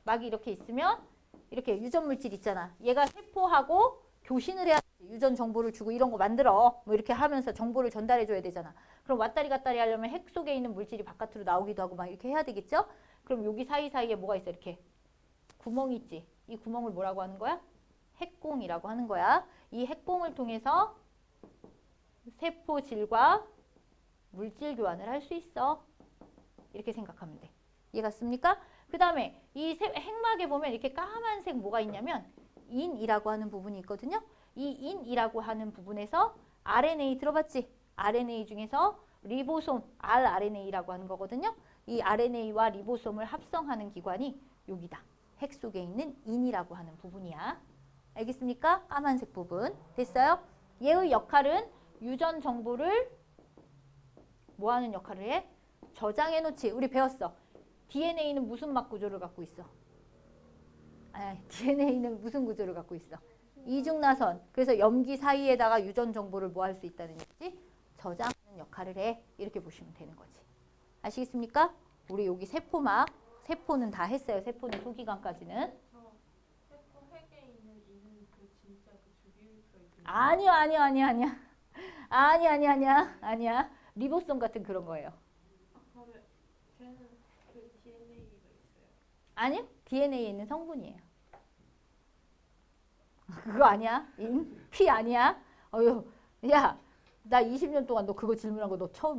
막이 이렇게 있으면 이렇게 유전 물질 있잖아. 얘가 세포하고 교신을 해야 돼. 유전 정보를 주고 이런 거 만들어. 뭐 이렇게 하면서 정보를 전달해 줘야 되잖아. 그럼 왔다리 갔다리 하려면 핵 속에 있는 물질이 바깥으로 나오기도 하고 막 이렇게 해야 되겠죠? 그럼 여기 사이사이에 뭐가 있어? 이렇게 구멍이 있지. 이 구멍을 뭐라고 하는 거야? 핵공이라고 하는 거야. 이 핵공을 통해서 세포 질과 물질 교환을 할 수 있어. 이렇게 생각하면 돼. 이해갔습니까? 그 다음에 이 핵막에 보면 이렇게 까만색 뭐가 있냐면 인이라고 하는 부분이 있거든요. 이 인이라고 하는 부분에서 RNA 들어봤지? RNA 중에서 리보솜, rRNA라고 하는 거거든요. 이 RNA와 리보솜을 합성하는 기관이 여기다. 핵 속에 있는 인이라고 하는 부분이야. 알겠습니까? 까만색 부분. 됐어요? 얘의 역할은 유전 정보를 뭐 하는 역할을 해? 저장해 놓지. 우리 배웠어. DNA는 무슨 막 구조를 갖고 있어? DNA는 무슨 구조를 갖고 있어? 이중나선. 그래서 염기 사이에다가 유전 정보를 뭐 할 수 있다는 얘기지? 저장하는 역할을 해. 이렇게 보시면 되는 거지. 아시겠습니까? 우리 여기 세포막. 세포는 다 했어요. 세포는 소기관까지는. 세포 핵에 있는 이는 그 진짜 그 주기율표 있는. 아니야. 리보솜 같은 그런 거예요. 그러면 걔는 그 DNA가 있어요. 아니요. DNA에 있는 성분이에요. 그거 아니야? 피 아니야? 어휴, 야, 나 20년 동안 너 그거 질문한 거 너 처음이야.